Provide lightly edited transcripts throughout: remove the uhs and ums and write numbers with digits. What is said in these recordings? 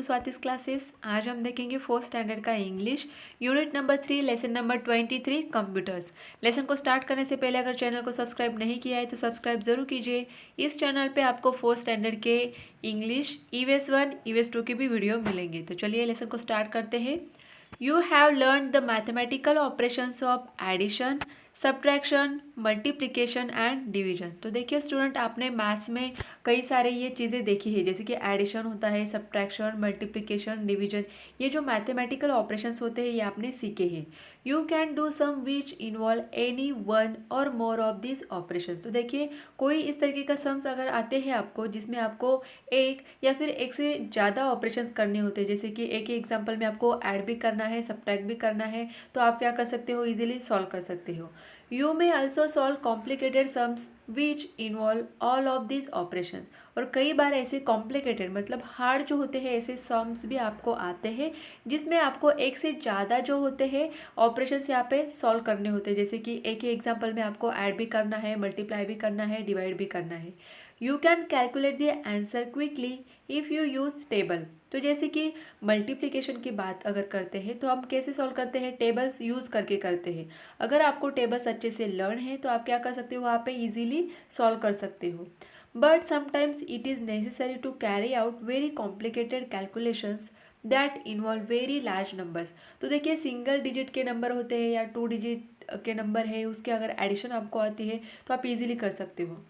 To Swati's classes. आज हम देखेंगे फोर्थ स्टैंडर्ड का English unit number 3 lesson number 23 computers. Lesson को स्टार्ट करने से पहले अगर चैनल को सब्सक्राइब नहीं किया है तो सब्सक्राइब जरूर कीजिए। इस चैनल पे आपको फोर्थ स्टैंडर्ड के इंग्लिश ईवीएस 1 ईवीएस 2 की भी वीडियो मिलेंगे। तो चलिए लेसन को स्टार्ट करते हैं। You have learn the mathematical operations of addition, subtraction, multiplication and division. तो देखिए स्टूडेंट, आपने मैथ्स में कई सारे ये चीज़ें देखी है, जैसे कि एडिशन होता है, सब्ट्रैक्शन, मल्टीप्लिकेशन, डिवीजन। ये जो मैथमेटिकल ऑपरेशंस होते हैं ये आपने सीखे हैं। You can do sum which involve any one or more of this operations. तो देखिए कोई इस तरीके का सम्स अगर आते हैं आपको जिसमें आपको एक या फिर एक से ज़्यादा ऑपरेशंस करने होते हैं, जैसे कि एक ही एग्जाम्पल में आपको ऐड भी करना है, सब्ट्रैक्ट भी करना है, तो आप क्या कर सकते हो, इजीली सॉल्व कर सकते हो। You may also solve complicated sums which involve all of this operations. और कई बार ऐसे कॉम्प्लिकेटेड मतलब हार्ड जो होते हैं ऐसे सम्स भी आपको आते हैं जिसमें आपको एक से ज़्यादा जो होते हैं ऑपरेशंस यहाँ पे सॉल्व करने होते हैं, जैसे कि एक ही एग्जाम्पल में आपको ऐड भी करना है, मल्टीप्लाई भी करना है, डिवाइड भी करना है। You can calculate the answer quickly if you use table. तो जैसे कि मल्टीप्लिकेशन की बात अगर करते हैं तो हम कैसे सॉल्व करते हैं, टेबल्स यूज़ करके करते हैं। अगर आपको टेबल्स अच्छे से लर्न है तो आप क्या कर सकते हो, वहाँ पे इजीली सॉल्व कर सकते हो। But sometimes it is necessary to carry out very complicated calculations that involve very large numbers. तो देखिए सिंगल डिजिट के नंबर होते हैं या 2 डिजिट के नंबर है, उसके अगर एडिशन आपको आती है तो आप इजीली कर सकते हो।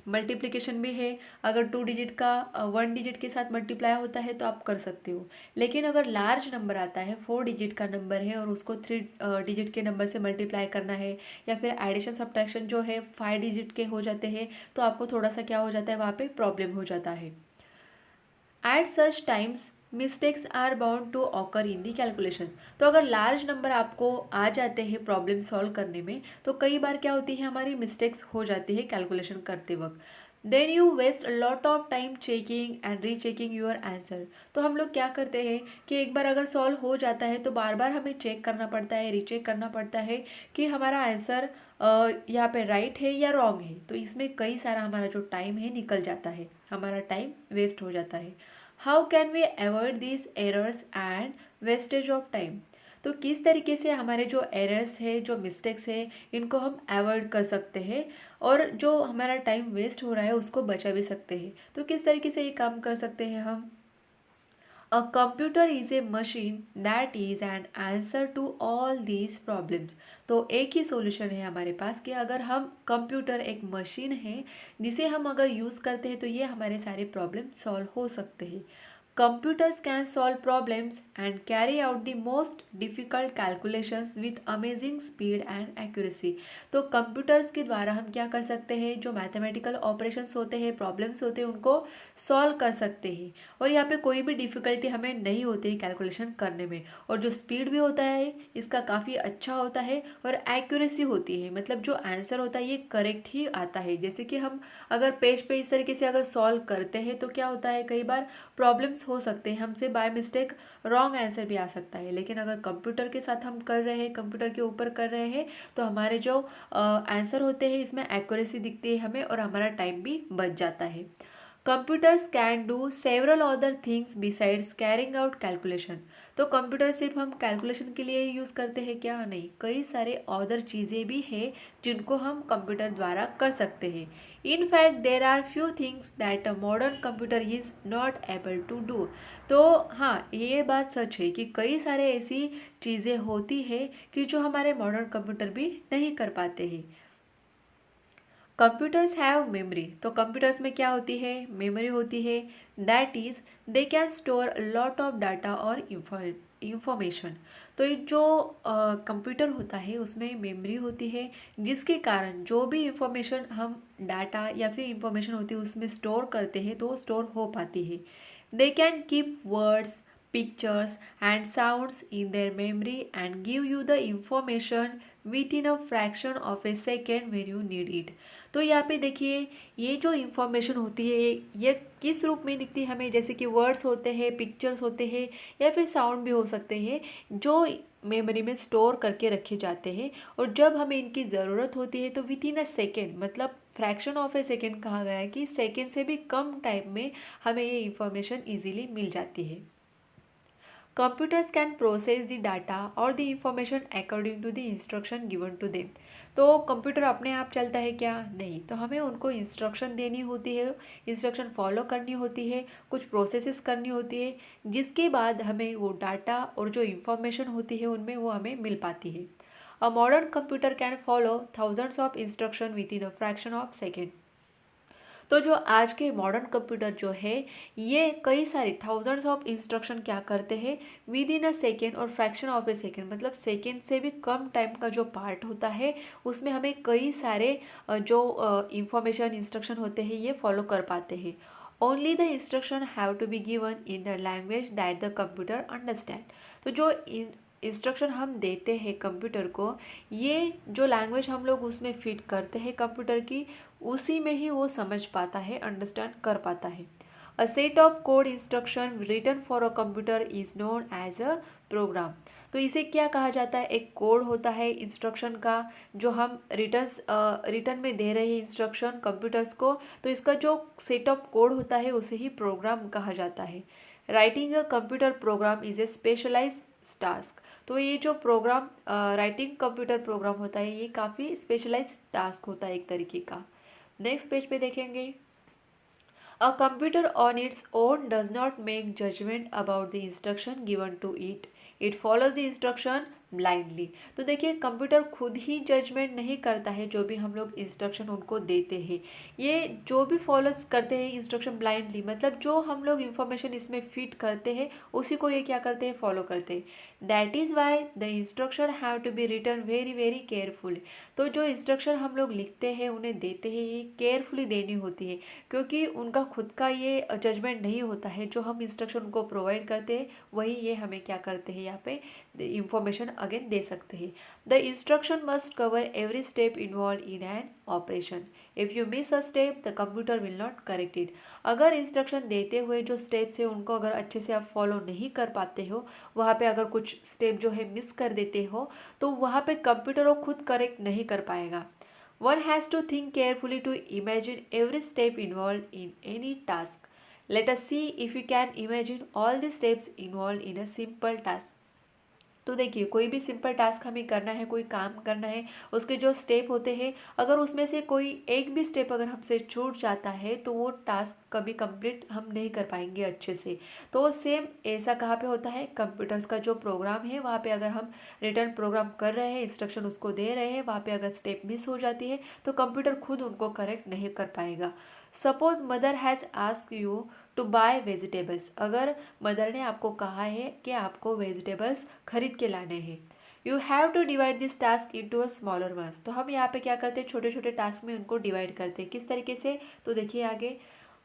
मल्टीप्लिकेशन भी है, अगर 2 डिजिट का 1 डिजिट के साथ मल्टीप्लाई होता है तो आप कर सकते हो। लेकिन अगर लार्ज नंबर आता है, 4 डिजिट का नंबर है और उसको 3 डिजिट के नंबर से मल्टीप्लाई करना है, या फिर एडिशन सब्ट्रैक्शन जो है 5 डिजिट के हो जाते हैं, तो आपको थोड़ा सा क्या हो जाता है, वहाँ पे प्रॉब्लम हो जाता है। At such times mistakes are bound to occur in the calculation. तो अगर लार्ज नंबर आपको आ जाते हैं प्रॉब्लम सॉल्व करने में तो कई बार क्या होती है, हमारी मिस्टेक्स हो जाती है कैलकुलेशन करते वक्त। Then you waste lot of time checking and rechecking your answer. तो हम लोग क्या करते हैं कि एक बार अगर सॉल्व हो जाता है तो बार बार हमें चेक करना पड़ता है, रीचेक करना पड़ता है कि हमारा आंसर यहाँ पे राइट है या रॉन्ग है। तो इसमें कई सारा हमारा जो टाइम है निकल जाता है, हमारा टाइम वेस्ट हो जाता है। How can we avoid this errors and wastage of time. तो किस तरीके से हमारे जो एरर्स है, जो मिस्टेक्स है, इनको हम अवॉइड कर सकते हैं और जो हमारा टाइम वेस्ट हो रहा है उसको बचा भी सकते हैं। तो किस तरीके से ये काम कर सकते हैं हम। A computer is a machine that is an answer to all these problems। तो एक ही सॉल्यूशन है हमारे पास कि अगर हम कंप्यूटर एक मशीन है जिसे हम अगर यूज़ करते हैं तो ये हमारे सारे प्रॉब्लम सॉल्व हो सकते हैं। Computers can solve problems and carry out the most difficult calculations with amazing speed and accuracy। तो कंप्यूटर्स के द्वारा हम क्या कर सकते हैं, जो मैथमेटिकल ऑपरेशंस होते हैं, प्रॉब्लम्स होते हैं, उनको सॉल्व कर सकते हैं और यहाँ पे कोई भी डिफ़िकल्टी हमें नहीं होती है कैलकुलेशन करने में। और जो स्पीड भी होता है इसका काफ़ी अच्छा होता है और एक्यूरेसी होती है, मतलब जो आंसर होता है ये करेक्ट ही आता है। जैसे कि हम अगर पेज पे इस तरीके से अगर सॉल्व करते हैं तो क्या होता है, कई बार प्रॉब्लम्स हो सकते हैं, हमसे बाय मिस्टेक रॉन्ग आंसर भी आ सकता है। लेकिन अगर कंप्यूटर के साथ हम कर रहे हैं, कंप्यूटर के ऊपर कर रहे हैं, तो हमारे जो आंसर होते हैं इसमें एक्यूरेसी दिखती है हमें और हमारा टाइम भी बच जाता है। Computers can do several other things besides carrying out calculation. तो कंप्यूटर सिर्फ हम कैलकुलेशन के लिए ही यूज़ करते हैं क्या, नहीं, कई सारे अदर चीज़ें भी हैं जिनको हम कंप्यूटर द्वारा कर सकते हैं। In fact there are few things that a modern computer is not able to do. तो हाँ, ये बात सच है कि कई सारे ऐसी चीज़ें होती है कि जो हमारे मॉडर्न कंप्यूटर भी नहीं कर पाते हैं। Computers have memory. तो कंप्यूटर्स में क्या होती है, मेमोरी होती है। That is they can store lot of data और इंफॉर्मेशन। तो ये जो कंप्यूटर होता है उसमें मेमोरी होती है जिसके कारण जो भी इंफॉर्मेशन हम डाटा या फिर इंफॉर्मेशन होती है उसमें स्टोर करते हैं तो स्टोर हो पाती है। They can keep words, pictures and sounds in their memory and give you the information within a fraction of a second when you need it। तो यहाँ पे देखिए ये जो इंफॉर्मेशन होती है ये किस रूप में दिखती है हमें, जैसे कि वर्ड्स होते हैं, पिक्चर्स होते हैं या फिर साउंड भी हो सकते हैं जो मेमोरी में स्टोर करके रखे जाते हैं और जब हमें इनकी ज़रूरत होती है तो विद इन अ सेकेंड, मतलब फ्रैक्शन ऑफ ए सेकेंड कहा गया है कि सेकेंड से भी कम टाइम में हमें ये इंफॉर्मेशन ईजीली मिल जाती है। Computers can process the data और the information according to the instruction given to them. तो कंप्यूटर अपने आप चलता है क्या? नहीं, तो हमें उनको इंस्ट्रक्शन देनी होती है, इंस्ट्रक्शन फॉलो करनी होती है, कुछ प्रोसेसेस करनी होती है, जिसके बाद हमें वो डाटा और जो इंफॉर्मेशन होती है उनमें वो हमें मिल पाती है। अ modern computer can follow thousands of instruction with in a fraction of second. तो जो आज के मॉडर्न कंप्यूटर जो है ये कई सारे थाउजेंड्स ऑफ इंस्ट्रक्शन क्या करते हैं विद इन अ सेकेंड और फ्रैक्शन ऑफ ए सेकेंड, मतलब सेकेंड से भी कम टाइम का जो पार्ट होता है उसमें हमें कई सारे जो इंफॉर्मेशन इंस्ट्रक्शन होते हैं ये फॉलो कर पाते हैं। Only the instruction have to be given in the language that the computer understand. तो जो इंस्ट्रक्शन हम देते हैं कंप्यूटर को, ये जो लैंग्वेज हम लोग उसमें फिट करते हैं कंप्यूटर की, उसी में ही वो समझ पाता है, अंडरस्टैंड कर पाता है। A set of code instruction written for a computer is known as a program. तो इसे क्या कहा जाता है? एक कोड होता है इंस्ट्रक्शन का जो हम रिटर्न में दे रहे हैं इंस्ट्रक्शन कंप्यूटर्स को, तो इसका जो सेट ऑफ कोड होता है उसे ही प्रोग्राम कहा जाता है। Writing a computer program is a specialise task. तो ये जो प्रोग्राम राइटिंग कंप्यूटर प्रोग्राम होता है ये काफ़ी स्पेशलाइज टास्क होता है एक तरीके का। नेक्स्ट पेज पे देखेंगे, a computer on its own does not make judgement about the instruction given to it follows the instruction blindly. तो देखिए कंप्यूटर खुद ही जजमेंट नहीं करता है जो भी हम लोग इंस्ट्रक्शन उनको देते हैं, ये जो भी फॉलो करते हैं इंस्ट्रक्शन ब्लाइंडली, मतलब जो हम लोग इंफॉर्मेशन इसमें फिट करते हैं उसी को ये क्या करते हैं? फॉलो करते हैं। That is why the instruction have to be written very very careful. तो जो इंस्ट्रक्शन हम लोग लिखते हैं उन्हें देते हैं ये केयरफुली देनी होती है, क्योंकि उनका खुद का ये जजमेंट नहीं होता है, जो हम इंस्ट्रक्शन उनको प्रोवाइड करते हैं वही ये हमें क्या करते हैं यहाँ पे इंफॉर्मेशन अगेन दे सकते हैं। The instruction must cover every step involve in an operation. If you miss a step the computer will not correct it. अगर इंस्ट्रक्शन देते हुए जो स्टेप्स है उनको अगर अच्छे से आप फॉलो नहीं कर पाते हो, वहाँ पे अगर कुछ स्टेप जो है मिस कर देते हो, तो वहाँ पे कंप्यूटर वो खुद करेक्ट नहीं कर पाएगा। One has to think carefully to imagine every step involved in any task. Let us see if we can imagine all the steps involved in a simple task. तो देखिए कोई भी सिंपल टास्क हमें करना है, कोई काम करना है, उसके जो स्टेप होते हैं अगर उसमें से कोई एक भी स्टेप अगर हमसे छूट जाता है तो वो टास्क कभी कंप्लीट हम नहीं कर पाएंगे अच्छे से। तो सेम ऐसा कहाँ पे होता है? कंप्यूटर्स का जो प्रोग्राम है वहाँ पे अगर हम रिटर्न प्रोग्राम कर रहे हैं, इंस्ट्रक्शन उसको दे रहे हैं, वहाँ पे अगर स्टेप मिस हो जाती है तो कंप्यूटर खुद उनको करेक्ट नहीं कर पाएगा। Suppose mother has ask you to buy vegetables. अगर मदर ने आपको कहा है कि आपको वेजिटेबल्स खरीद के लाने हैं, you have to divide this task into a smaller ones. तो हम यहाँ पे क्या करते हैं? छोटे छोटे टास्क में उनको डिवाइड करते हैं। किस तरीके से? तो देखिए आगे,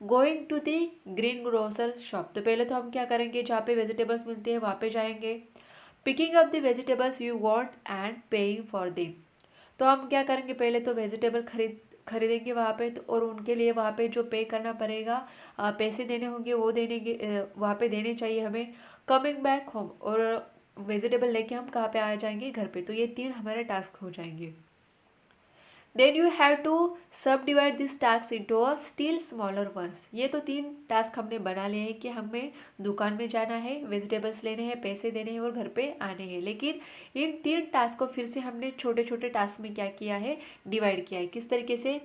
going to the greengrocer shop. तो पहले तो हम क्या करेंगे? जहाँ पे वेजिटेबल्स मिलते हैं वहाँ पे जाएंगे। Picking up the vegetables you want and paying for them. तो हम क्या करेंगे? पहले तो वेजिटेबल खरीदेंगे वहाँ पे, तो और उनके लिए वहाँ पे जो पे करना पड़ेगा, पैसे देने होंगे वो वहाँ पे देने चाहिए हमें। कमिंग बैक होम, और वेजिटेबल लेके हम कहाँ पे आ जाएंगे? घर पे। तो ये 3 हमारे टास्क हो जाएंगे। देन यू हैव टू सब divide this task into a still smaller once. ये तो 3 टास्क हमने बना लिए हैं कि हमें दुकान में जाना है, वेजिटेबल्स लेने हैं, पैसे देने हैं और घर पे आने हैं। लेकिन इन 3 टास्क को फिर से हमने छोटे छोटे टास्क में क्या किया है? डिवाइड किया है। किस तरीके से?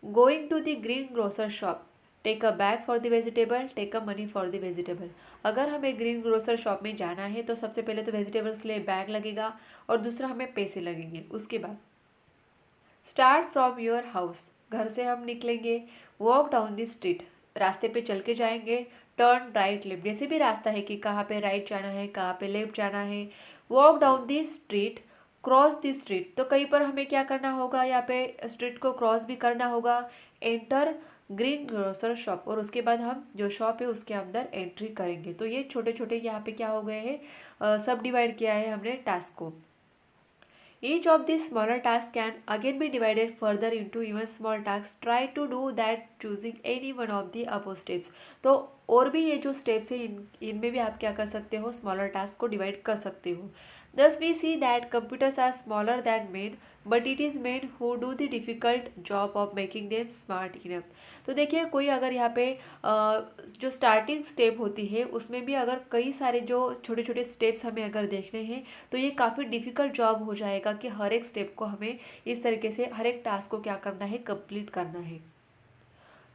Going to the greengrocer shop, take a bag for the vegetable, take a money for the vegetable. अगर हमें ग्रीन ग्रोसर शॉप में जाना है तो सबसे पहले तो वेजिटेबल्स के लिए बैग लगेगा और दूसरा हमें पैसे लगेंगे। उसके बाद स्टार्ट फ्रॉम योर हाउस, घर से हम निकलेंगे। वॉक डाउन द स्ट्रीट, रास्ते पे चल के जाएंगे। टर्न राइट लेफ्ट, जैसे भी रास्ता है कि कहाँ पे राइट जाना है, कहाँ पे लेफ्ट जाना है। Walk down the street, cross the street. तो कहीं पर हमें क्या करना होगा? यहाँ पे स्ट्रीट को क्रॉस भी करना होगा। एंटर ग्रीन ग्रोसर शॉप, और उसके बाद हम जो शॉप है उसके अंदर एंट्री करेंगे। तो ये छोटे छोटे यहाँ पे क्या हो गए हैं? सब डिवाइड किया है हमने टास्क को। Each of these smaller tasks can again be divided further into even small tasks. Try to do that choosing any one of the above steps. तो और भी ये जो स्टेप्स है इनमें भी आप क्या कर सकते हो? स्मॉलर टास्क को डिवाइड कर सकते हो। Thus we see that computers are smaller than men, but it is men who do the difficult job of making them smart enough. तो देखिए कोई अगर यहाँ पे जो स्टार्टिंग स्टेप होती है उसमें भी अगर कई सारे जो छोटे छोटे स्टेप्स हमें अगर देखने हैं तो ये काफ़ी डिफ़िकल्ट जॉब हो जाएगा कि हर एक स्टेप को हमें इस तरीके से हर एक टास्क को क्या करना है, कंप्लीट करना है.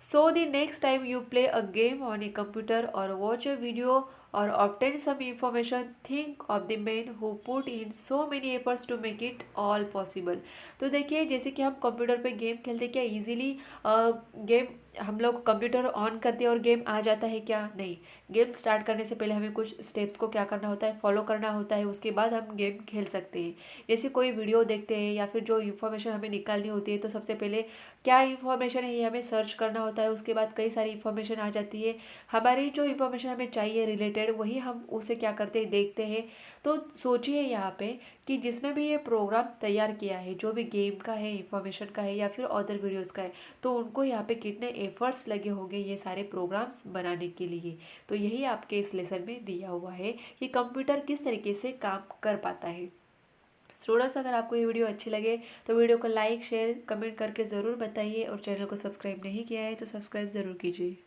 So the next time you play a game on a computer or watch a video or obtain some information, think of the men who put in so many efforts to make it all possible. तो देखिए जैसे कि हम computer पे game खेलते क्या easily game हम लोग कंप्यूटर ऑन करते हैं और गेम आ जाता है क्या? नहीं. गेम स्टार्ट करने से पहले हमें कुछ स्टेप्स को क्या करना होता है, फॉलो करना होता है, उसके बाद हम गेम खेल सकते हैं. जैसे कोई वीडियो देखते हैं या फिर जो इन्फॉर्मेशन हमें निकालनी होती है तो सबसे पहले क्या इन्फॉर्मेशन है ये हमें सर्च करना होता है. उसके बाद कई सारी इन्फॉर्मेशन आ जाती है, हमारी जो इन्फॉर्मेशन हमें चाहिए रिलेटेड वही हम उसे क्या करते हैं, देखते हैं. तो सोचिए यहाँ पे कि जिसने भी ये प्रोग्राम तैयार किया है, जो भी गेम का है, इन्फॉर्मेशन का है या फिर अदर वीडियोस का है, तो उनको यहाँ पे कितने एफर्ट्स लगे होंगे ये सारे प्रोग्राम्स बनाने के लिए. तो यही आपके इस लेसन में दिया हुआ है कि कंप्यूटर किस तरीके से काम कर पाता है. स्टूडेंट्स अगर आपको ये वीडियो अच्छी लगे तो वीडियो को लाइक शेयर कमेंट करके ज़रूर बताइए और चैनल को सब्सक्राइब नहीं किया है तो सब्सक्राइब ज़रूर कीजिए.